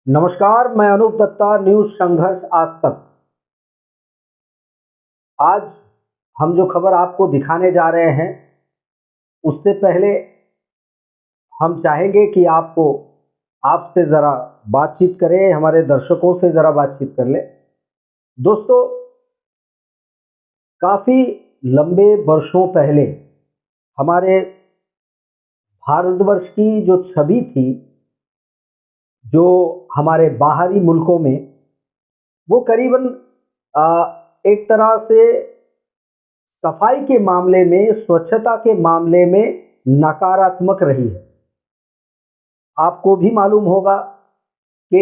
नमस्कार, मैं अनूप दत्ता, न्यूज संघर्ष आज तक। आज हम जो खबर आपको दिखाने जा रहे हैं, उससे पहले हम चाहेंगे कि आपसे ज़रा बातचीत करें, हमारे दर्शकों से ज़रा बातचीत कर लें। दोस्तों, काफ़ी लंबे वर्षों पहले हमारे भारतवर्ष की जो छवि थी, जो हमारे बाहरी मुल्कों में, वो करीबन एक तरह से सफाई के मामले में, स्वच्छता के मामले में नकारात्मक रही है। आपको भी मालूम होगा कि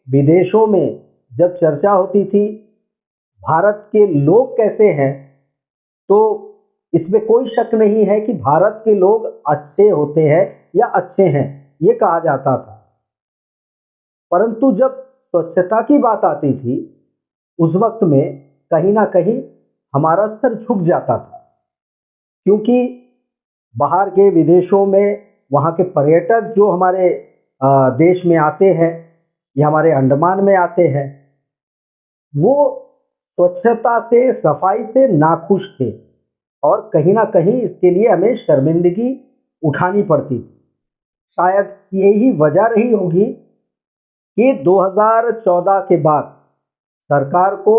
विदेशों में जब चर्चा होती थी भारत के लोग कैसे हैं, तो इसमें कोई शक नहीं है कि भारत के लोग अच्छे होते हैं या अच्छे हैं, ये कहा जाता था। परंतु जब स्वच्छता की बात आती थी, उस वक्त में कहीं ना कहीं हमारा सर झुक जाता था, क्योंकि बाहर के विदेशों में वहाँ के पर्यटक जो हमारे देश में आते हैं या हमारे अंडमान में आते हैं, वो स्वच्छता से, सफाई से नाखुश थे और कहीं ना कहीं इसके लिए हमें शर्मिंदगी उठानी पड़ती थी। शायद यही वजह रही होगी कि 2014 के बाद सरकार को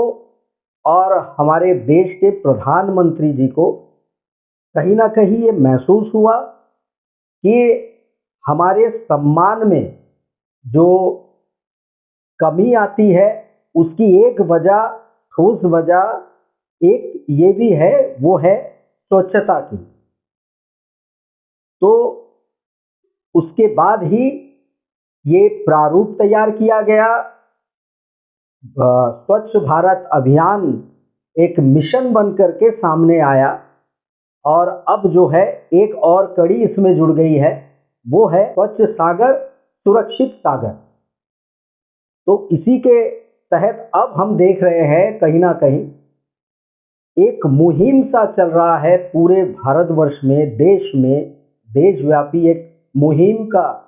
और हमारे देश के प्रधानमंत्री जी को कहीं ना कहीं ये महसूस हुआ कि हमारे सम्मान में जो कमी आती है, उसकी एक वजह, ठोस वजह एक ये भी है, वो है स्वच्छता की। तो उसके बाद ही ये प्रारूप तैयार किया गया। स्वच्छ भारत अभियान एक मिशन बन करके सामने आया और अब जो है एक और कड़ी इसमें जुड़ गई है, वो है स्वच्छ सागर सुरक्षित सागर। तो इसी के तहत अब हम देख रहे हैं कहीं ना कहीं एक मुहिम सा चल रहा है पूरे भारतवर्ष में, देश में, देशव्यापी एक मुहिम का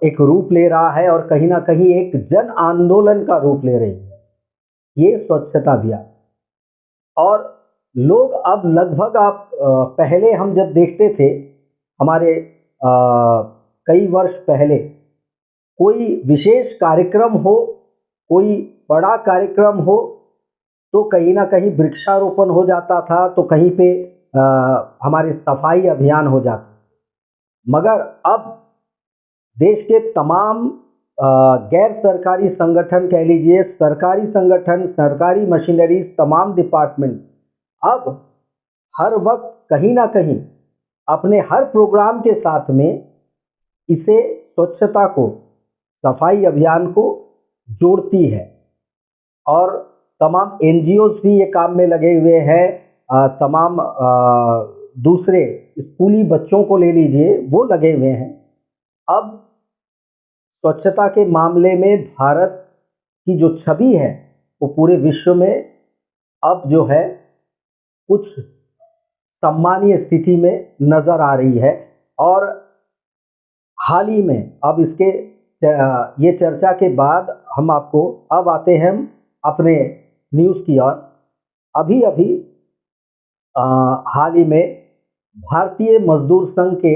एक रूप ले रहा है और कहीं ना कहीं एक जन आंदोलन का रूप ले रही है ये स्वच्छता अभियान। और लोग अब लगभग, आप पहले हम जब देखते थे, हमारे कई वर्ष पहले कोई विशेष कार्यक्रम हो, कोई बड़ा कार्यक्रम हो, तो कहीं ना कहीं वृक्षारोपण हो जाता था, तो कहीं पे हमारे सफाई अभियान हो जाता। मगर अब देश के तमाम गैर सरकारी संगठन, कह लीजिए सरकारी संगठन, सरकारी मशीनरी, तमाम डिपार्टमेंट अब हर वक्त कहीं ना कहीं अपने हर प्रोग्राम के साथ में इसे, स्वच्छता को, सफाई अभियान को जोड़ती है। और तमाम एनजीओज भी ये काम में लगे हुए हैं, तमाम दूसरे स्कूली बच्चों को ले लीजिए, वो लगे हुए हैं। अब स्वच्छता के मामले में भारत की जो छवि है, वो पूरे विश्व में अब जो है कुछ सम्मानीय स्थिति में नजर आ रही है। और हाल ही में अब इसके ये चर्चा के बाद हम आपको अब आते हैं अपने न्यूज़ की ओर। अभी अभी हाल ही में भारतीय मजदूर संघ के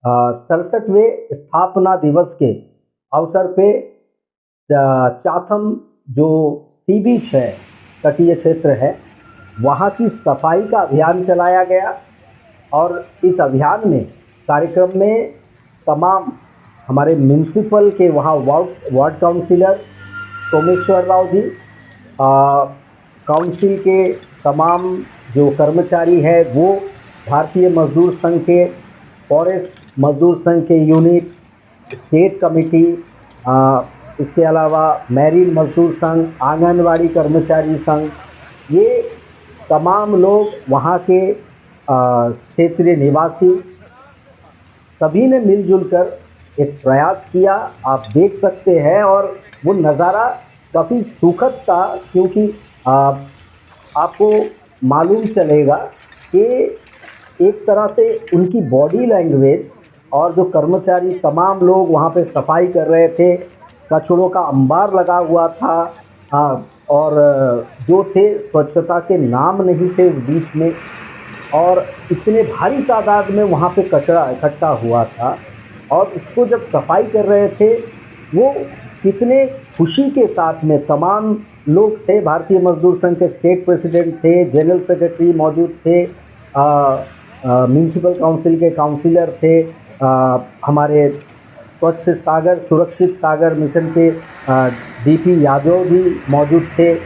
67वें स्थापना दिवस के अवसर पे चाथम जो सी बीच है, तटीय क्षेत्र है, वहाँ की सफाई का अभियान चलाया गया। और इस अभियान में, कार्यक्रम में तमाम हमारे म्यूनसिपल के वहाँ ward councillor Someshwar Rao ji, council के तमाम जो कर्मचारी हैं, वो भारतीय मजदूर संघ के, फॉरेस्ट मजदूर संघ के यूनिट, स्टेट कमेटी, इसके अलावा मैरीन मजदूर संघ, आंगनवाड़ी कर्मचारी संघ, ये तमाम लोग, वहाँ के क्षेत्रीय निवासी, सभी ने मिलजुल कर एक प्रयास किया। आप देख सकते हैं और वो नज़ारा काफ़ी सुखद था, क्योंकि आपको मालूम चलेगा कि एक तरह से उनकी बॉडी लैंग्वेज और जो कर्मचारी तमाम लोग वहाँ पे सफाई कर रहे थे, कचड़ों का अंबार लगा हुआ था। और जो थे स्वच्छता के नाम नहीं थे उस बीच में, और इतने भारी तादाद में वहाँ पे कचरा इकट्ठा हुआ था, और उसको जब सफाई कर रहे थे वो कितने खुशी के साथ में तमाम लोग थे। भारतीय मजदूर संघ के स्टेट प्रेसिडेंट थे, जनरल सेक्रेटरी मौजूद थे, म्यूनसिपल काउंसिल के काउंसिलर थे, हमारे स्वच्छ सागर सुरक्षित सागर मिशन के डीपी यादव भी मौजूद थे।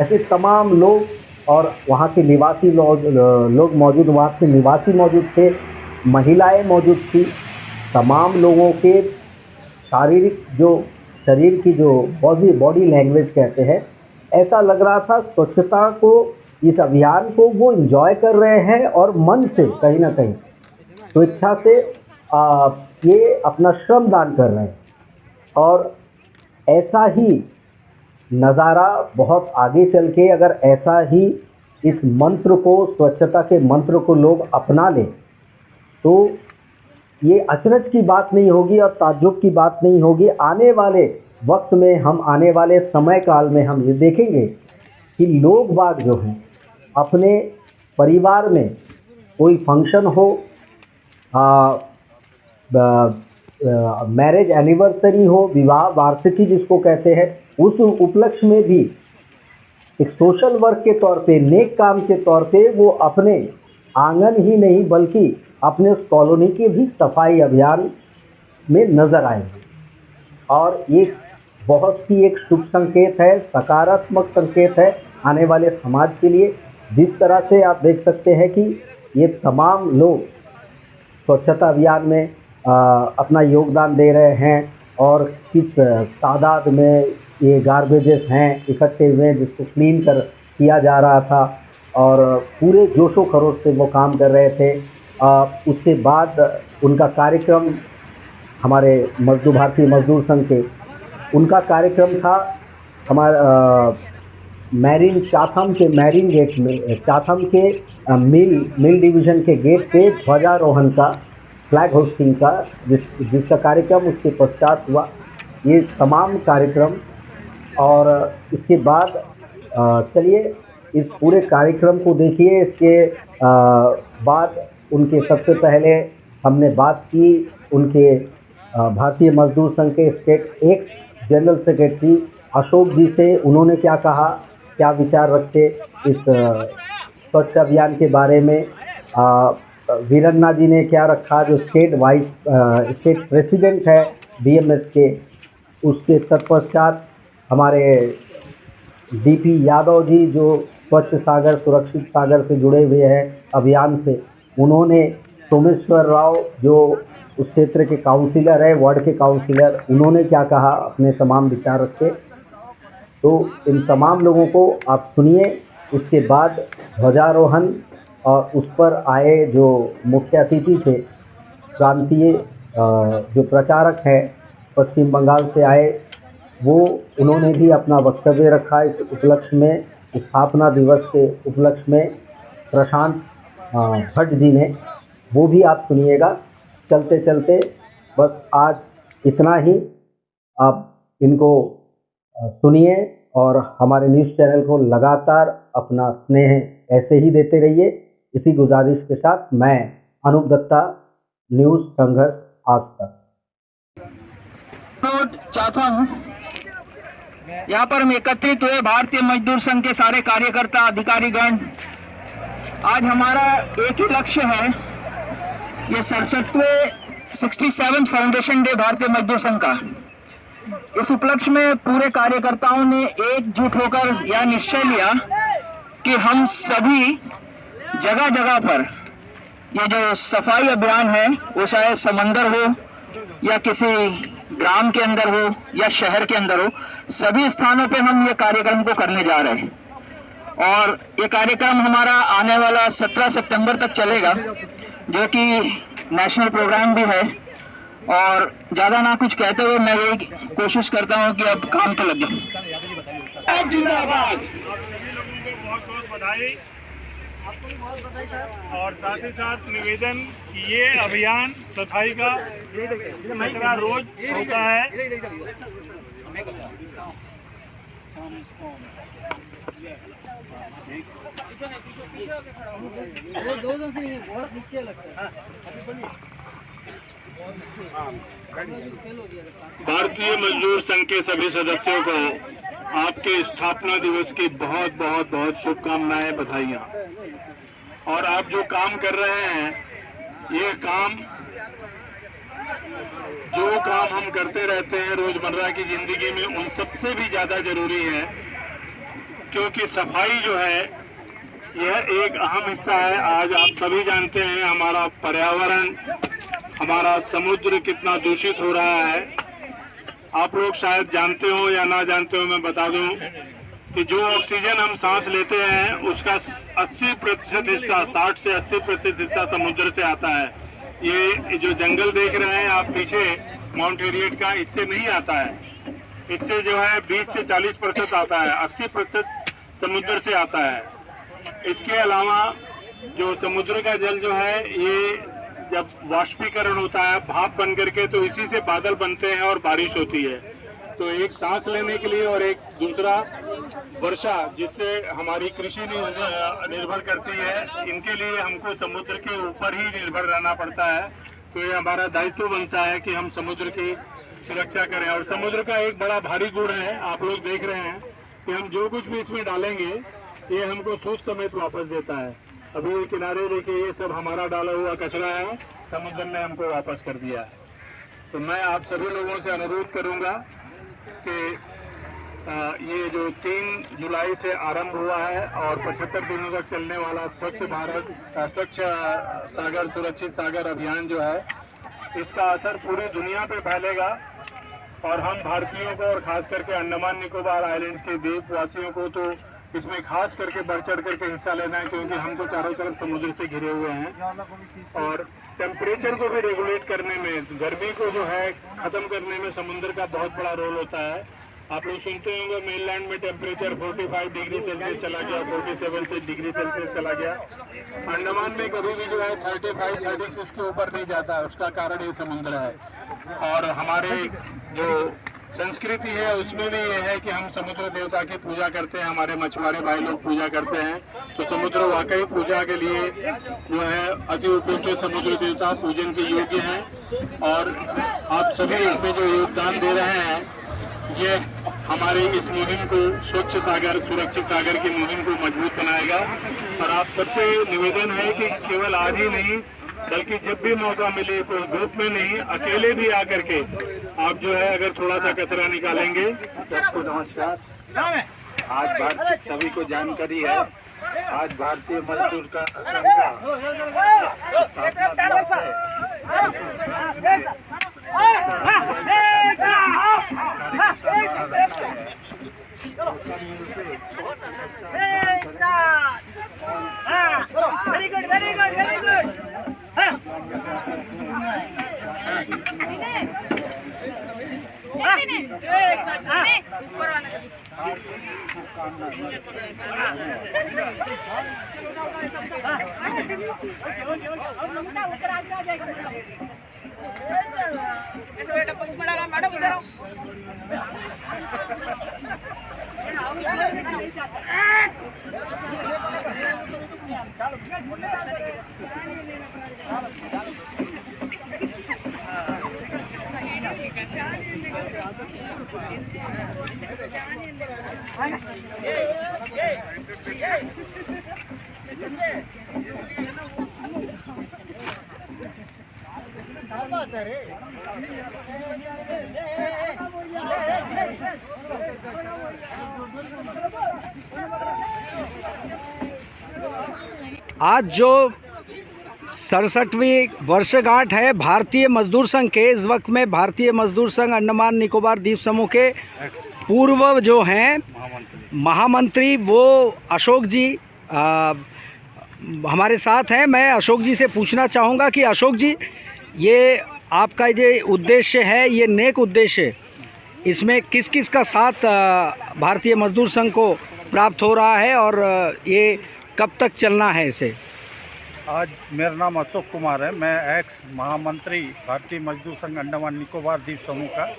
ऐसे तमाम लोग और वहाँ के निवासी लोग मौजूद, वहाँ के निवासी मौजूद थे, महिलाएं मौजूद थी। तमाम लोगों के शारीरिक जो शरीर की जो बॉडी लैंग्वेज कहते हैं, ऐसा लग रहा था स्वच्छता को, इस अभियान को वो एंजॉय कर रहे हैं और मन से कहीं ना कहीं स्वेच्छा से ये अपना श्रम दान कर रहे हैं। और ऐसा ही नज़ारा बहुत आगे चल के अगर ऐसा ही इस मंत्र को, स्वच्छता के मंत्र को लोग अपना लें तो ये अचरज की बात नहीं होगी और ताज्जुब की बात नहीं होगी। आने वाले वक्त में हम, आने वाले समय काल में हम ये देखेंगे कि लोग बाग जो हैं अपने परिवार में कोई फंक्शन हो, मैरिज एनिवर्सरी हो, विवाह वार्षिकी जिसको कहते हैं, उस उपलक्ष्य में भी एक सोशल वर्क के तौर पे, नेक काम के तौर पे वो अपने आंगन ही नहीं बल्कि अपने उस कॉलोनी के भी सफाई अभियान में नज़र आएंगे। और ये बहुत ही एक शुभ संकेत है, सकारात्मक संकेत है आने वाले समाज के लिए। जिस तरह से आप देख सकते हैं कि ये तमाम लोग स्वच्छता अभियान में अपना योगदान दे रहे हैं और किस तादाद में ये गार्बेजेस हैं इकट्ठे हुए जिसको क्लीन किया जा रहा था, और पूरे जोशो खरोश से वो काम कर रहे थे। उसके बाद उनका कार्यक्रम, हमारे भारतीय मजदूर संघ के, उनका कार्यक्रम था हमारा मैरीन चाथम के मैरीन गेट में, चाथम के मिल डिवीज़न के गेट पे ध्वजारोहण का, फ्लैग होस्टिंग का, जिसका कार्यक्रम उसके पश्चात हुआ। ये तमाम कार्यक्रम, और इसके बाद चलिए इस पूरे कार्यक्रम को देखिए। इसके बाद उनके सबसे पहले हमने बात की उनके भारतीय मजदूर संघ के स्टेट एक जनरल सेक्रेटरी अशोक जी से। उन्होंने क्या कहा, क्या विचार रखे इस स्वच्छ अभियान के बारे में। वीरन्ना जी ने क्या रखा, जो स्टेट प्रेसिडेंट है बीएमएस के। उसके तत्पश्चात हमारे डीपी यादव जी जो स्वच्छ सागर सुरक्षित सागर से जुड़े हुए हैं अभियान से, उन्होंने सोमेश्वर राव जो उस क्षेत्र के काउंसिलर है, वार्ड के काउंसिलर, उन्होंने क्या कहा, अपने तमाम विचार रखे। तो इन तमाम लोगों को आप सुनिए। उसके बाद ध्वजारोहण, और उस पर आए जो मुख्य अतिथि थे, प्रांतीय जो प्रचारक हैं पश्चिम बंगाल से आए, वो उन्होंने भी अपना वक्तव्य रखा इस उपलक्ष्य में, स्थापना दिवस के उपलक्ष्य में। प्रशांत भट्ट जी ने, वो भी आप सुनिएगा। चलते चलते बस आज इतना ही, आप इनको सुनिए और हमारे न्यूज़ चैनल को लगातार अपना स्नेह ऐसे ही देते रहिए। इसी गुजारिश के साथ मैं अनूप दत्ता, न्यूज़ संघर्ष आज तक। चाहता हूँ यहाँ पर हम एकत्रित हुए भारतीय मजदूर संघ के सारे कार्यकर्ता, अधिकारीगण। आज हमारा एक ही लक्ष्य है, ये 67 फाउंडेशन डे भारतीय मजदूर संघ का। इस उपलक्ष्य में पूरे कार्यकर्ताओं ने एकजुट होकर यह निश्चय लिया कि हम सभी जगह जगह पर ये जो सफाई अभियान है, वो चाहे समंदर हो या किसी ग्राम के अंदर हो या शहर के अंदर हो, सभी स्थानों पे हम ये कार्यक्रम को करने जा रहे हैं। और ये कार्यक्रम हमारा आने वाला 17 सितंबर तक चलेगा, जो कि नेशनल प्रोग्राम भी है। और ज़्यादा ना कुछ कहते हुए मैं यही कोशिश करता हूँ कि अब काम पे लग जाऊँ। और साथ ही साथ निवेदन कि ये अभियान सफाई का कचरा रोज होता है। भारतीय मजदूर संघ के सभी सदस्यों को आपके स्थापना दिवस की बहुत बहुत बहुत शुभकामनाएं, बधाइयां। और आप जो काम कर रहे हैं, ये काम जो काम हम करते रहते हैं रोजमर्रा की जिंदगी में, उन सबसे भी ज्यादा जरूरी है, क्योंकि सफाई जो है यह एक अहम हिस्सा है। आज आप सभी जानते हैं हमारा पर्यावरण, हमारा समुद्र कितना दूषित हो रहा है। आप लोग शायद जानते हो या ना जानते हो, मैं बता दूं कि जो ऑक्सीजन हम सांस लेते हैं उसका 80% हिस्सा, 60 से 80% हिस्सा समुद्र से आता है। ये जो जंगल देख रहे हैं आप पीछे माउंट हैरियट का, इससे नहीं आता है। इससे जो है 20 से 40% आता है, 80% समुद्र से आता है। इसके अलावा जो समुद्र का जल जो है, ये जब वाष्पीकरण होता है भाप बन करके, तो इसी से बादल बनते हैं और बारिश होती है। तो एक सांस लेने के लिए और एक दूसरा वर्षा, जिससे हमारी कृषि निर्भर करती है, इनके लिए हमको समुद्र के ऊपर ही निर्भर रहना पड़ता है। तो ये हमारा दायित्व बनता है कि हम समुद्र की सुरक्षा करें। और समुद्र का एक बड़ा भारी गुण है, आप लोग देख रहे हैं कि हम जो कुछ भी इसमें डालेंगे ये हमको सूद समेत वापस देता है। अभी ये किनारे देखिए, ये सब हमारा डाला हुआ कचरा है, समुद्र ने हमको वापस कर दिया है। तो मैं आप सभी लोगों से अनुरोध करूंगा कि ये जो 3 जुलाई से आरंभ हुआ है और 75 दिनों तक चलने वाला स्वच्छ भारत, स्वच्छ सागर, सुरक्षित सागर अभियान जो है, इसका असर पूरी दुनिया पे फैलेगा। और हम भारतीयों को और खास करके अंडमान निकोबार आइलैंड्स के द्वीपवासियों को तो इसमें खास करके बढ़ चढ़ करके हिस्सा लेना है, क्योंकि हम तो चारों तरफ समुद्र से घिरे हुए हैं। और टेम्परेचर को भी रेगुलेट करने में, गर्मी को जो है खत्म करने में समुद्र का बहुत बड़ा रोल होता है। आप लोग सुनते होंगे मेनलैंड में टेम्परेचर 45 डिग्री सेल्सियस चला गया, 47 डिग्री सेल्सियस चला गया। अंडमान में कभी भी जो है 35-36 के ऊपर नहीं जाता है। उसका कारण ये समुद्र है। और हमारे जो संस्कृति है उसमें भी ये है कि हम समुद्र देवता की पूजा करते हैं, हमारे मछुआरे भाई लोग पूजा करते हैं। तो समुद्र वाकई पूजा के लिए जो है अति उपयुक्त समुद्र देवता पूजन के योग्य हैं। और आप सभी इसमें जो योगदान दे रहे हैं, ये हमारी इस मुहिम को, स्वच्छ सागर सुरक्षित सागर की मुहिम को मजबूत बनाएगा। और आप सबसे निवेदन है कि केवल आज ही नहीं, बल्कि जब भी मौका मिले, कोई ग्रुप में नहीं, अकेले भी आकर के आप जो है अगर थोड़ा सा कचरा निकालेंगे। सबको नमस्कार। आज सभी को जानकारी है, आज भारतीय मजदूर का संघ का स्थापना दिवस है। Very good, very good, very good. बेटा पुलिस में डाला, मैडम उधर आओ। आज जो 67वीं वर्षगांठ है भारतीय मजदूर संघ के, इस वक्त में भारतीय मजदूर संघ अंडमान निकोबार द्वीप समूह के पूर्व जो हैं महामंत्री, वो अशोक जी हमारे साथ हैं। मैं अशोक जी से पूछना चाहूँगा कि अशोक जी, ये आपका जो उद्देश्य है, ये नेक उद्देश्य, इसमें किस किस का साथ भारतीय मजदूर संघ को प्राप्त हो रहा है और ये कब तक चलना है इसे? आज मेरा नाम अशोक कुमार है। मैं एक्स महामंत्री भारतीय मजदूर संघ अंडमान निकोबार द्वीप समूह का।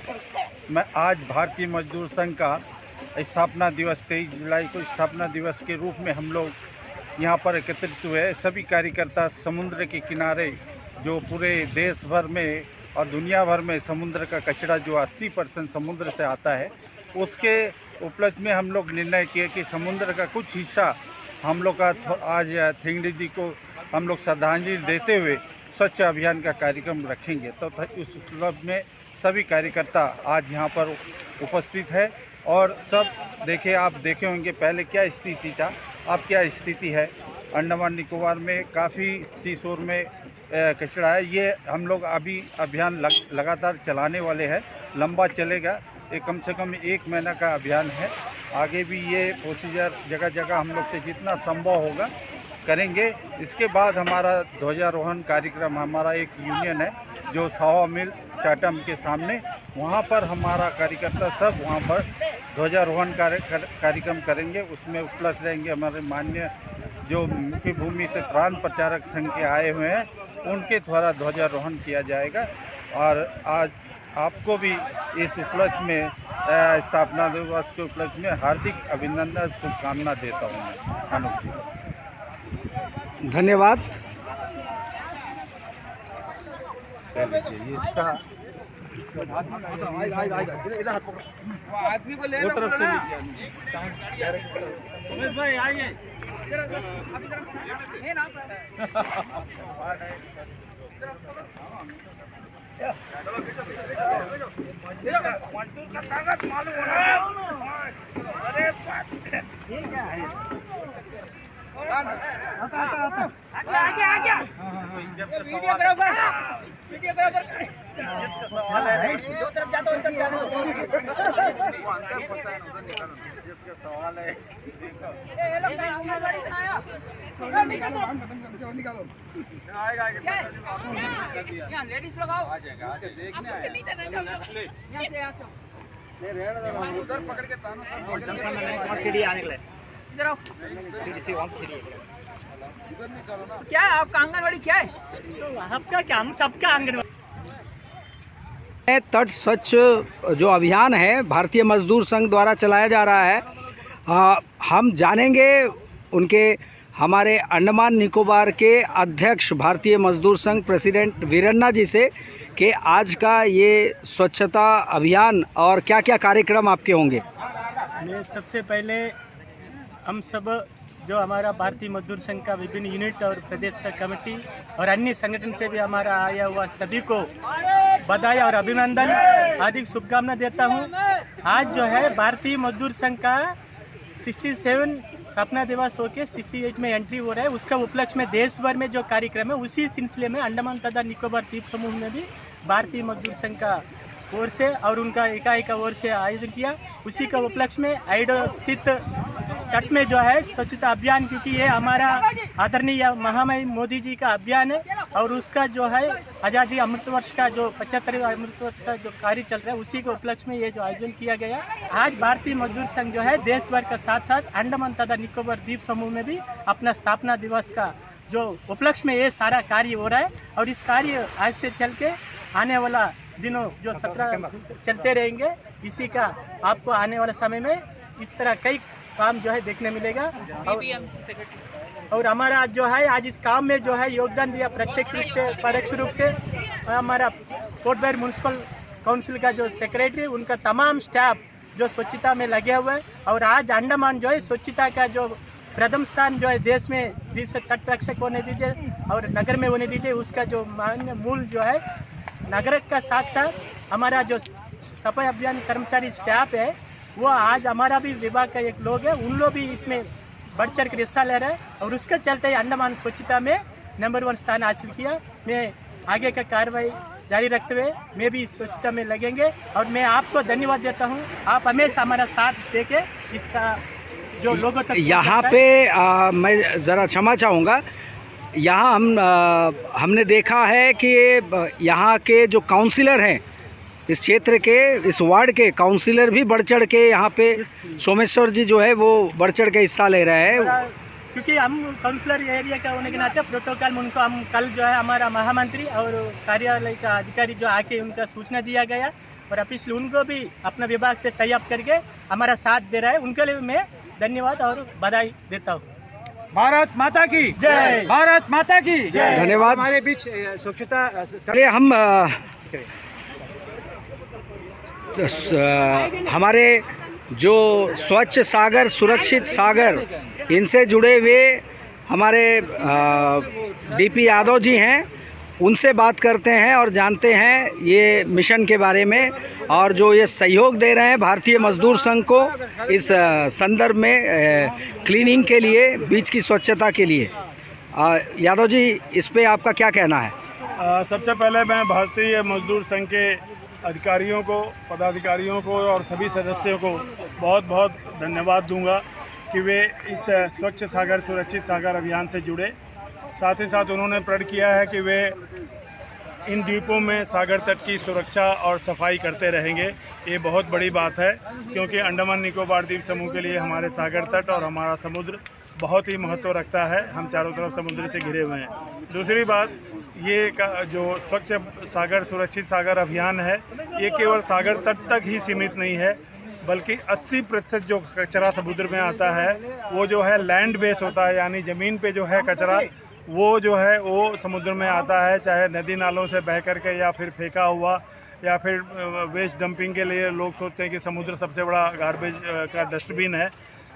मैं आज भारतीय मजदूर संघ का स्थापना दिवस 23 जुलाई को स्थापना दिवस के रूप में हम लोग यहाँ पर एकत्रित हुए। सभी कार्यकर्ता समुद्र के किनारे जो पूरे देश भर में और दुनिया भर में समुद्र का कचरा जो 80% समुद्र से आता है, उसके उपलक्ष्य में हम लोग निर्णय किए कि समुद्र का कुछ हिस्सा हम लोग का आज थिंगड़ी जी को हम लोग श्रद्धांजलि देते हुए स्वच्छ अभियान का कार्यक्रम रखेंगे। तो उस उपलक्ष्य में सभी कार्यकर्ता आज यहाँ पर उपस्थित है और सब आप देखे होंगे पहले क्या स्थिति था, अब क्या स्थिति है। अंडमान निकोबार में काफ़ी सीशोर में कचरा है। ये हम लोग अभी अभियान लगातार चलाने वाले हैं, लंबा चलेगा। ये कम से कम 1 महीना का अभियान है। आगे भी ये प्रोसीजर जगह जगह हम लोग से जितना संभव होगा करेंगे। इसके बाद हमारा ध्वजारोहण कार्यक्रम, हमारा एक यूनियन है जो सावा मिल चाटम के सामने, वहाँ पर हमारा कार्यकर्ता सब वहाँ पर ध्वजारोहण कार्यक्रम करेंगे। उसमें उपलब्ध रहेंगे हमारे माननीय जो मुख्य भूमि से प्रांत प्रचारक संघ के आए हुए हैं, उनके द्वारा ध्वजारोहण किया जाएगा। और आज आपको भी इस उपलक्ष्य में स्थापना दिवस के उपलक्ष्य में हार्दिक अभिनंदन, शुभकामना देता हूँ मैं अनूप जी। धन्यवाद। आदमी को ले लो तरफ से नीचे उमेश भाई आइए ये ना मंटू का ताकत मालूम होना। अरे ठीक है आगे वीडियोग्राफर जो तरफ जाता है उस तरफ जाने दो। वो अंदर फंसा है उधर निकालो। जब का सवाल है ये लोग आंगनबाड़ी में आया निकालो आएगा यहाँ लेडीज लोग आओ आ जाएगा आगे देखने आए यहाँ से उधर पकड़ के तानो सीढ़ी आने के लिए इधर आओ सीढ़ी क्या है आपका आंगनबाड़ी क्या है? तो आपका क्या हम सबका आंगनबाड़ी तट स्वच्छ जो अभियान है भारतीय मजदूर संघ द्वारा चलाया जा रहा है। हम जानेंगे उनके हमारे अंडमान निकोबार के अध्यक्ष भारतीय मजदूर संघ प्रेसिडेंट वीरन्ना जी से कि आज का ये स्वच्छता अभियान और क्या क्या कार्यक्रम आपके होंगे। मैं सबसे पहले हम सब जो हमारा भारतीय मजदूर संघ का विभिन्न यूनिट और प्रदेश का कमेटी और अन्य संगठन से भी हमारा आया हुआ सभी को बधाई और अभिनंदन, हार्दिक शुभकामना देता हूं। आज जो है भारतीय मजदूर संघ का 67 स्थापना दिवस होकर 68 में एंट्री हो रहा है। उसका उपलक्ष्य में देश भर में जो कार्यक्रम है उसी सिलसिले में अंडमान तथा निकोबार द्वीप समूह में भी भारतीय मजदूर संघ का ओर से और उनका इकाई का ओर से आयोजन किया। उसी का उपलक्ष्य में आइडो स्थित तट में जो है स्वच्छता अभियान, क्योंकि ये हमारा आदरणीय महामहिम मोदी जी का अभियान है और उसका जो है आज़ादी अमृत वर्ष का जो 75वें अमृत वर्ष का जो कार्य चल रहा है उसी के उपलक्ष्य में ये जो आयोजन किया गया। आज भारतीय मजदूर संघ जो है देश भर का साथ साथ अंडमान तथा निकोबार द्वीप समूह में भी अपना स्थापना दिवस का जो उपलक्ष्य में ये सारा कार्य हो रहा है और इस कार्य आज से चल के आने वाला दिनों जो 17 चलते रहेंगे। इसी का आपको आने वाले समय में इस तरह कई काम जो है देखने मिलेगा। और हमारा जो है आज इस काम में जो है योगदान दिया प्रत्यक्ष रूप से परोक्ष रूप से हमारा पोर्ट ब्लेयर म्यूनसिपल काउंसिल का जो सेक्रेटरी, उनका तमाम स्टाफ जो स्वच्छता में लगे हुए हैं। और आज अंडमान जो है स्वच्छता का जो प्रथम स्थान जो है देश में, जिसे तट रक्षक होने दीजिए और नगर में होने दीजिए, उसका जो मान्य मूल जो है नगर का साथ साथ हमारा जो सफाई अभियान कर्मचारी स्टाफ है वो आज हमारा भी विभाग का एक लोग है, उन लोग भी इसमें बढ़ चढ़ कर हिस्सा ले रहे हैं और उसके चलते अंडमान स्वच्छता में नंबर 1 स्थान हासिल किया। मैं आगे का कार्रवाई जारी रखते हुए मैं भी स्वच्छता में लगेंगे और मैं आपको धन्यवाद देता हूं। आप हमेशा हमारा साथ देके इसका जो लोगों तक यहाँ पे मैं ज़रा क्षमा चाहूँगा, यहाँ हमने देखा है कि यहाँ के जो काउंसिलर हैं, इस क्षेत्र के, इस वार्ड के काउंसिलर भी बढ़ चढ़ के यहाँ पे सोमेश्वर जी जो है वो बढ़ चढ़ के हिस्सा ले रहे हैं। क्योंकि हम काउंसलर एरिया का होने के नाते प्रोटोकॉल में उनको हम कल जो है हमारा महामंत्री और कार्यालय का अधिकारी जो आके उनका सूचना दिया गया और अब इसलिए उनको भी अपना विभाग से टाई अप करके हमारा साथ दे रहा है, उनके लिए मैं धन्यवाद और बधाई देता हूँ। भारत माता की जय, भारत माता की जय। धन्यवाद। हमारे बीच स्वच्छता चलिए हम हमारे जो स्वच्छ सागर सुरक्षित सागर इनसे जुड़े हुए हमारे डीपी यादव जी हैं, उनसे बात करते हैं और जानते हैं ये मिशन के बारे में और जो ये सहयोग दे रहे हैं भारतीय मजदूर संघ को इस संदर्भ में क्लीनिंग के लिए, बीच की स्वच्छता के लिए। यादव जी, इस पे आपका क्या कहना है? सबसे पहले मैं भारतीय मजदूर संघ के अधिकारियों को, पदाधिकारियों को और सभी सदस्यों को बहुत बहुत धन्यवाद दूंगा कि वे इस स्वच्छ सागर सुरक्षित सागर अभियान से जुड़े। साथ ही साथ उन्होंने प्रण किया है कि वे इन द्वीपों में सागर तट की सुरक्षा और सफाई करते रहेंगे। ये बहुत बड़ी बात है क्योंकि अंडमान निकोबार द्वीप समूह के लिए हमारे सागर तट और हमारा समुद्र बहुत ही महत्व रखता है। हम चारों तरफ समुद्र से घिरे हुए हैं। दूसरी बात, ये जो स्वच्छ सागर सुरक्षित सागर अभियान है, ये केवल सागर तट तक ही सीमित नहीं है, बल्कि 80% जो कचरा समुद्र में आता है वो जो है लैंड बेस होता है, यानी ज़मीन पे जो है कचरा वो जो है वो समुद्र में आता है, चाहे नदी नालों से बह करके या फिर फेंका हुआ या फिर वेस्ट डंपिंग के लिए लोग सोचते हैं कि समुद्र सबसे बड़ा गार्बेज का डस्टबिन है।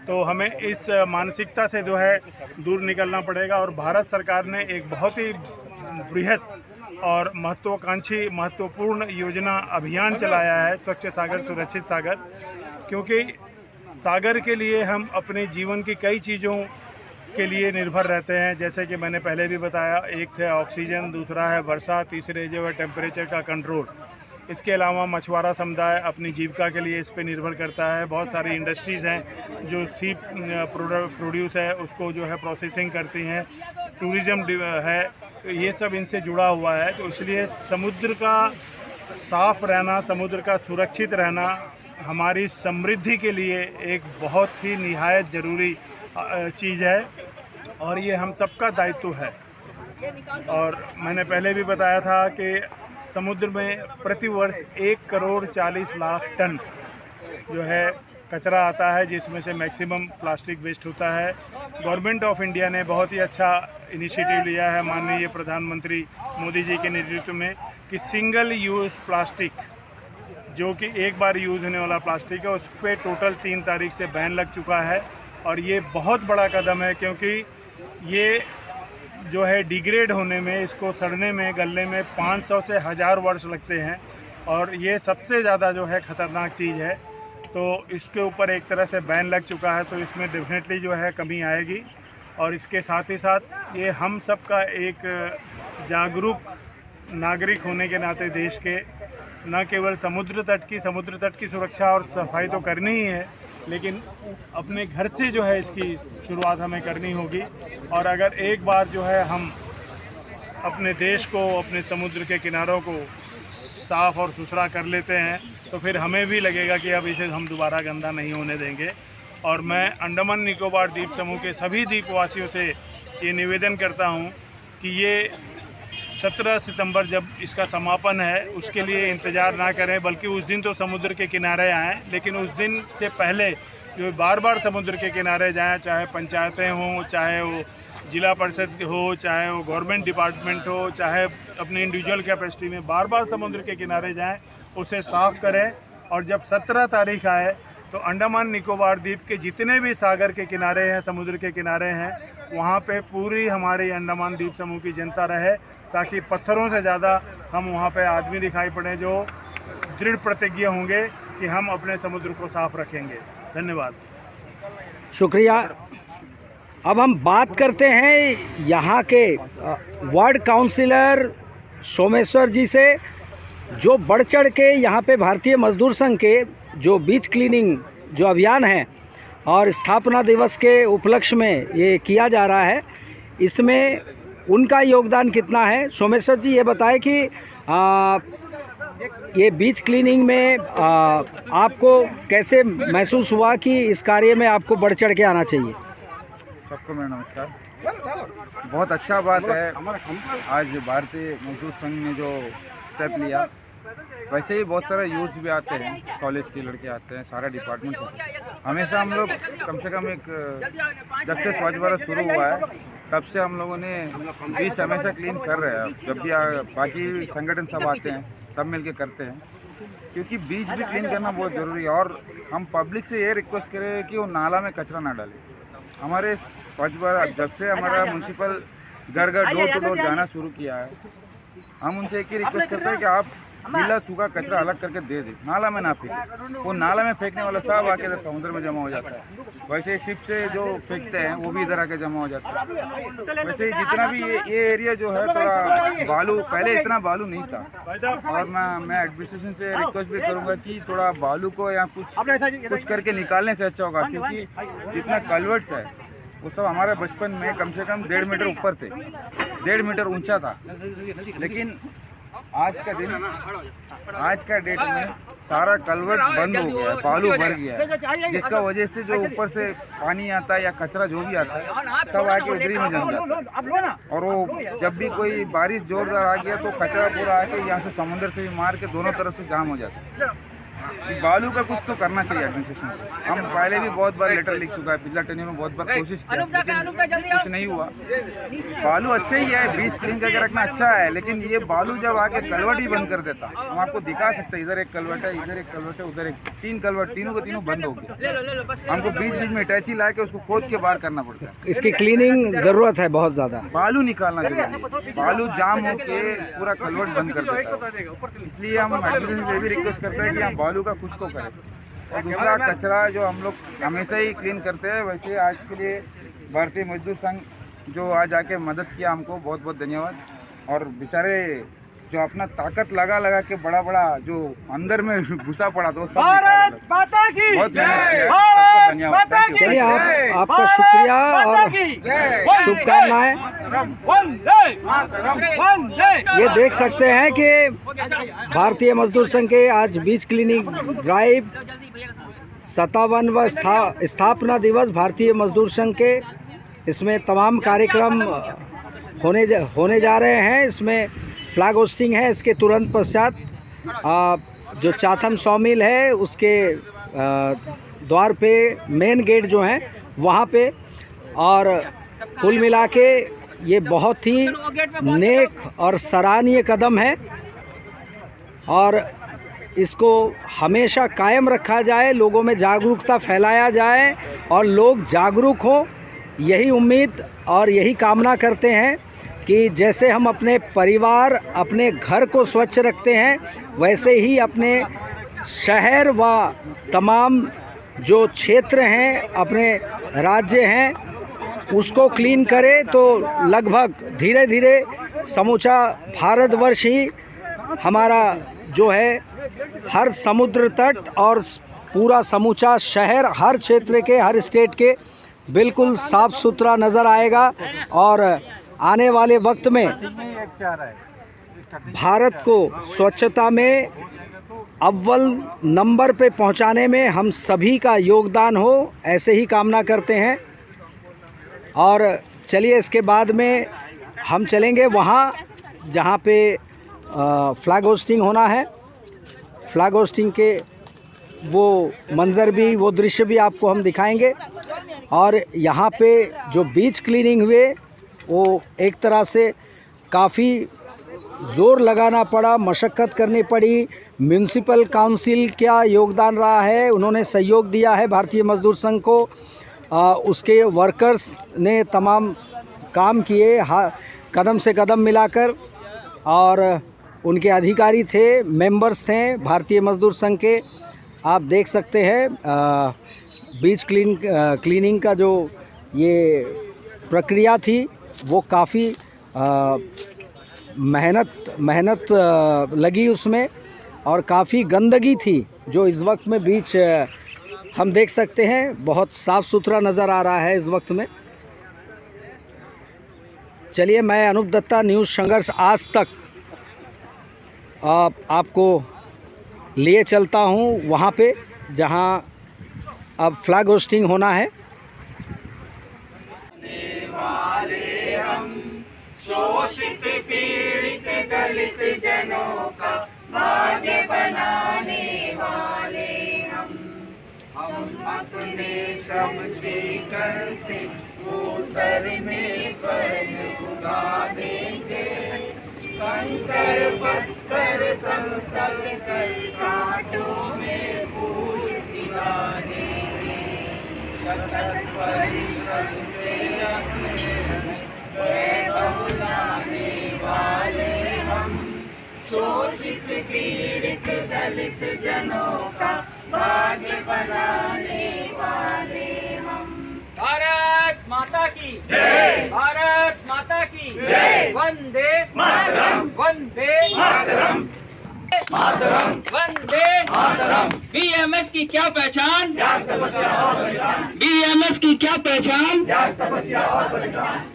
तो हमें इस मानसिकता से जो है दूर निकलना पड़ेगा और भारत सरकार ने एक बहुत ही बृहत और महत्वाकांक्षी महत्वपूर्ण योजना अभियान चलाया है स्वच्छ सागर सुरक्षित सागर, क्योंकि सागर के लिए हम अपने जीवन की कई चीज़ों के लिए निर्भर रहते हैं। जैसे कि मैंने पहले भी बताया, एक है ऑक्सीजन, दूसरा है वर्षा, तीसरे जो है टेम्परेचर का कंट्रोल। इसके अलावा मछुआरा समुदाय अपनी जीविका के लिए इस पे निर्भर करता है। बहुत सारी इंडस्ट्रीज़ हैं जो सी प्रोड्यूस है उसको जो है प्रोसेसिंग करती हैं, टूरिज़्म है, तो ये सब इनसे जुड़ा हुआ है। तो इसलिए समुद्र का साफ रहना, समुद्र का सुरक्षित रहना हमारी समृद्धि के लिए एक बहुत ही निहायत ज़रूरी चीज़ है और ये हम सबका दायित्व है। और मैंने पहले भी बताया था कि समुद्र में प्रतिवर्ष 1,40,00,000 टन जो है कचरा आता है, जिसमें से मैक्सिमम प्लास्टिक वेस्ट होता है। गवर्नमेंट ऑफ इंडिया ने बहुत ही अच्छा इनिशिएटिव लिया है माननीय प्रधानमंत्री मोदी जी के नेतृत्व में कि सिंगल यूज़ प्लास्टिक, जो कि एक बार यूज़ होने वाला प्लास्टिक है, उस पर टोटल 3 तारीख से बैन लग चुका है। और ये बहुत बड़ा कदम है क्योंकि ये जो है डिग्रेड होने में, इसको सड़ने में, गलने में 500 से 1000 वर्ष लगते हैं और ये सबसे ज़्यादा जो है ख़तरनाक चीज़ है। तो इसके ऊपर एक तरह से बैन लग चुका है, तो इसमें डेफिनेटली जो है कमी आएगी। और इसके साथ ही साथ ये हम सब का एक जागरूक नागरिक होने के नाते देश के, न केवल समुद्र तट की सुरक्षा और सफाई तो करनी ही है, लेकिन अपने घर से जो है इसकी शुरुआत हमें करनी होगी। और अगर एक बार जो है हम अपने देश को, अपने समुद्र के किनारों को साफ़ और सुथरा कर लेते हैं तो फिर हमें भी लगेगा कि अब इसे हम दोबारा गंदा नहीं होने देंगे। और मैं अंडमान निकोबार द्वीप समूह के सभी द्वीपवासियों से ये निवेदन करता हूँ कि ये 17 सितंबर जब इसका समापन है उसके लिए इंतज़ार ना करें, बल्कि उस दिन तो समुद्र के किनारे आएँ, लेकिन उस दिन से पहले जो बार बार समुद्र के किनारे जाएं, चाहे पंचायतें हों, चाहे वो जिला परिषद हो, चाहे वो गवर्नमेंट डिपार्टमेंट हो, चाहे अपनी इंडिविजुअल कैपेसिटी में बार बार समुद्र के किनारे जाएं, उसे साफ़ करें। और जब 17 तारीख आए तो अंडमान निकोबार द्वीप के जितने भी सागर के किनारे हैं, समुद्र के किनारे हैं, वहाँ पे पूरी हमारी अंडमान द्वीप समूह की जनता रहे, ताकि पत्थरों से ज़्यादा हम वहाँ पे आदमी दिखाई पड़े जो दृढ़ प्रतिज्ञ होंगे कि हम अपने समुद्र को साफ रखेंगे। धन्यवाद, शुक्रिया। अब हम बात करते हैं यहाँ के वार्ड काउंसिलर सोमेश्वर जी से, जो बढ़ चढ़ के यहाँ पे भारतीय मजदूर संघ के जो बीच क्लीनिंग जो अभियान है और स्थापना दिवस के उपलक्ष्य में ये किया जा रहा है, इसमें उनका योगदान कितना है। सोमेश्वर जी ये बताएं कि ये बीच क्लीनिंग में आपको कैसे महसूस हुआ कि इस कार्य में आपको बढ़ चढ़ के आना चाहिए। सबको मेरा नमस्कार। बहुत अच्छा बात है आज भारतीय मजदूर संघ ने जो स्टेप लिया। वैसे ही बहुत सारे यूथ्स भी आते हैं, कॉलेज के लड़के आते हैं, सारा डिपार्टमेंट है। हमेशा हम लोग कम से कम जब से स्वच्छ भारत शुरू हुआ है तब से हम लोगों ने बीच हमेशा क्लीन कर रहे हैं। जब भी बाकी संगठन सब आते हैं सब मिलके करते हैं, क्योंकि बीच भी क्लीन करना बहुत ज़रूरी है। और हम पब्लिक से ये रिक्वेस्ट करें कि वो नाला में कचरा ना डालें। हमारे स्वच्छ भारत जब से हमारा म्यूनसिपल घर घर डोर टू डोर जाना शुरू किया है, हम उनसे एक ही रिक्वेस्ट करते हैं कि आप गीला सूखा कचरा अलग करके दे दें, नाला में ना फेंकें। वो नाला में फेंकने वाला सब आके इधर समुद्र में जमा हो जाता है। वैसे शिप से जो फेंकते हैं वो भी इधर आके जमा हो जाता है। वैसे ही जितना भी ये एरिया जो है थोड़ा बालू, पहले इतना बालू नहीं था। और मैं एडमिनिस्ट्रेशन से रिक्वेस्ट भी करूँगा कि थोड़ा बालू को या कुछ करके निकालने से अच्छा होगा, क्योंकि जितना कल्वर्ट्स है वो सब हमारे बचपन में कम से कम 1.5 मीटर ऊपर थे, 1.5 मीटर ऊंचा था। लेकिन आज का डेट में सारा कल्वर्ट बंद हो गया है, बालू भर गया है, जिसका वजह से जो ऊपर से पानी आता है या कचरा जो भी आता है सब आके उधरी में जम जाता है। और वो जब भी कोई बारिश जोरदार आ गया तो कचरा पूरा आके यहाँ से समुद्र से भी मार के दोनों तरफ से जाम हो जाता है। बालू का कुछ तो करना चाहिए एडमिनिस्ट्रेशन को। हम पहले भी बहुत बार लेटर लिख चुका है, पिछला टेन्योर में बहुत बार कोशिश किया, लेकिन कुछ नहीं हुआ। बालू अच्छा ही है, बीच क्लीन करके रखना अच्छा है, लेकिन ये बालू जब आके कलवट ही बंद कर देता, हम आपको दिखा सकते हैं इधर एक कलवट है, इधर एक कलवट है, उधर एक, 3 कलवट, तीनों के तीनों बंद हो गए। हमको बीच बीच में अटैची ला के उसको खोद के बाहर करना पड़ता है। इसकी क्लीनिंग ज़रूरत है बहुत ज़्यादा। बालू निकालना जरूरी है, बालू जाम होके पूरा कलवट बंद कर देता है। इसलिए हम एडमिनिस्ट्रेशन से भी रिक्वेस्ट करते हैं कि हम बालू का कुछ तो करें। और दूसरा कचरा जो हम लोग हमेशा ही क्लीन करते हैं, वैसे आज के लिए भारतीय मजदूर संघ जो आज आके मदद किया हमको, बहुत बहुत धन्यवाद। और बेचारे जो अपना ताकत लगा के बड़ा जो अंदर में घुसा पड़ा तो सब बहुत धन्यवाद। चलिए आपका शुक्रिया और शुभकामनाएं। ये देख सकते हैं कि भारतीय मजदूर संघ के आज बीच क्लीनिंग ड्राइव 57वां स्थापना दिवस भारतीय मजदूर संघ के, इसमें तमाम कार्यक्रम होने जा रहे हैं। इसमें फ्लैग होस्टिंग है, इसके तुरंत पश्चात जो चाथम सॉमिल है उसके द्वार पे मेन गेट जो है वहाँ पे। और कुल मिला के ये बहुत ही नेक और सराहनीय कदम है और इसको हमेशा कायम रखा जाए, लोगों में जागरूकता फैलाया जाए और लोग जागरूक हों। यही उम्मीद और यही कामना करते हैं कि जैसे हम अपने परिवार, अपने घर को स्वच्छ रखते हैं, वैसे ही अपने शहर व तमाम जो क्षेत्र हैं, अपने राज्य हैं, उसको क्लीन करें तो लगभग धीरे धीरे समूचा भारतवर्ष ही हमारा जो है हर समुद्र तट और पूरा समूचा शहर, हर क्षेत्र के, हर स्टेट के बिल्कुल साफ़ सुथरा नज़र आएगा। और आने वाले वक्त में भारत को स्वच्छता में अव्वल नंबर पे पहुंचाने में हम सभी का योगदान हो, ऐसे ही कामना करते हैं। और चलिए इसके बाद में हम चलेंगे वहाँ जहाँ पे फ्लैग होस्टिंग होना है। फ्लैग होस्टिंग के वो मंज़र भी, वो दृश्य भी आपको हम दिखाएंगे। और यहाँ पे जो बीच क्लीनिंग हुए वो एक तरह से काफ़ी ज़ोर लगाना पड़ा, मशक्क़त करनी पड़ी। म्यूनसिपल काउंसिल क्या योगदान रहा है, उन्होंने सहयोग दिया है भारतीय मजदूर संघ को। उसके वर्कर्स ने तमाम काम किए कदम से कदम मिलाकर, और उनके अधिकारी थे, मेंबर्स थे भारतीय मजदूर संघ के। आप देख सकते हैं बीच क्लीनिंग का जो ये प्रक्रिया थी वो काफ़ी मेहनत लगी उसमें, और काफ़ी गंदगी थी जो इस वक्त में बीच हम देख सकते हैं बहुत साफ़ सुथरा नज़र आ रहा है इस वक्त में। चलिए मैं अनूप दत्ता, न्यूज़ संघर्ष आज तक आपको लिए चलता हूँ वहाँ पे जहाँ अब फ्लैग होस्टिंग होना है। शोषित पीड़ित दलित जनों का भाग्य बनाने वाले हम अपने श्रम से कर से वो सर में स्वर्ण उगा देंगे, कंकर पत्थर संकल कर कांटों में फूल खिला देंगे, सतत परिश्रम से अपने वैभव लाने वाले हम शोषित पीड़ित दलित जनों का भाग्य बनाने वाले हम। भारत माता की जय, भारत माता की जय, वंदे मातरम, वंदे मातरम, मातरम, वंदे मातरम। बीएमएस की क्या पहचान? त्याग, तपस्या और बलिदान। बीएमएस की क्या पहचान? त्याग, तपस्या और बलिदान।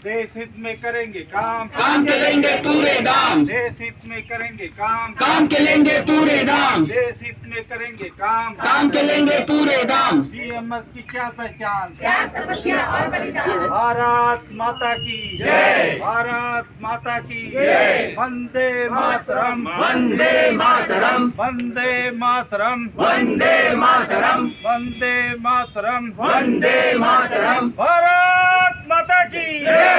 देश हित में करेंगे काम, काम के लेंगे पूरे दाम, देश हित में करेंगे काम, काम के लेंगे पूरे दाम, देश हित में करेंगे काम, काम के लेंगे पूरे दाम। बीएमएस की क्या पहचान? त्याग, तपस्या और बलिदान। भारत माता की जय, भारत माता की जय, वंदे मातरम, वंदे मातरम, वंदे मातरम, वंदे मातरम, वंदे मातरम, वंदे मातरम। भारत माता की जय।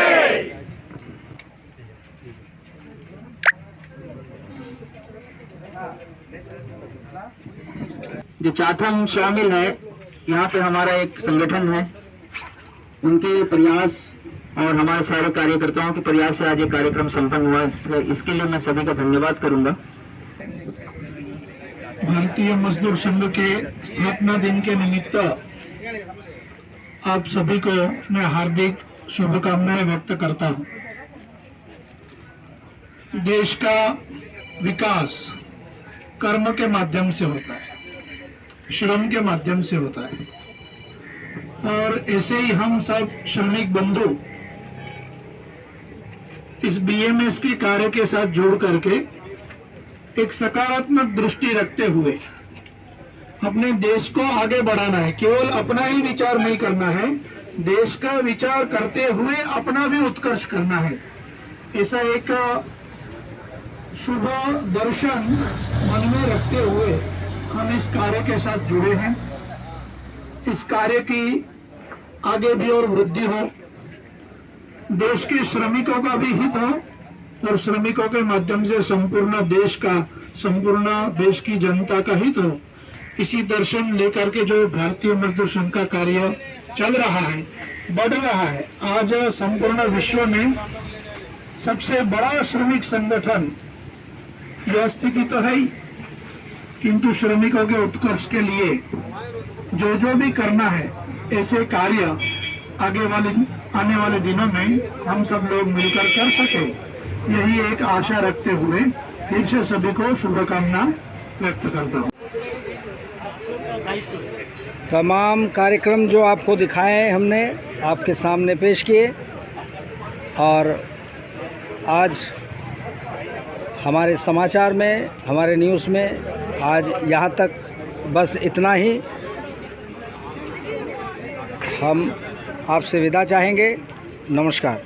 जो छात्र शामिल है यहाँ पे, हमारा एक संगठन है, उनके प्रयास और हमारे सारे कार्यकर्ताओं के प्रयास से आज ये कार्यक्रम संपन्न हुआ। इसके लिए मैं सभी का धन्यवाद करूंगा। भारतीय मजदूर संघ के स्थापना दिन के निमित्त आप सभी को मैं हार्दिक शुभकामनाएं व्यक्त करता हूं। देश का विकास कर्म के माध्यम से होता है, श्रम के माध्यम से होता है, और ऐसे ही हम सब श्रमिक बंधु इस बीएमएस के कार्य के साथ जुड़ करके एक सकारात्मक दृष्टि रखते हुए अपने देश को आगे बढ़ाना है। केवल अपना ही विचार नहीं करना है, देश का विचार करते हुए अपना भी उत्कर्ष करना है। ऐसा एक शुभ दर्शन मन में रखते हुए हम इस कार्य के साथ जुड़े हैं। इस कार्य की आगे भी और वृद्धि हो, देश के श्रमिकों का भी हित हो, और श्रमिकों के माध्यम से संपूर्ण देश का, संपूर्ण देश की जनता का हित हो। इसी दर्शन लेकर के जो भारतीय मजदूर संघ का कार्य चल रहा है, बढ़ रहा है। आज संपूर्ण विश्व में सबसे बड़ा श्रमिक संगठन, यह स्थिति तो है ही, किंतु श्रमिकों के उत्कर्ष के लिए जो भी करना है, ऐसे कार्य आने वाले दिनों में हम सब लोग मिलकर कर सके, यही एक आशा रखते हुए फिर से सभी को शुभकामना व्यक्त करता हूँ। तमाम कार्यक्रम जो आपको दिखाए हैं हमने आपके सामने पेश किए, और आज हमारे समाचार में, हमारे न्यूज़ में आज यहाँ तक बस इतना ही। हम आपसे विदा चाहेंगे। नमस्कार।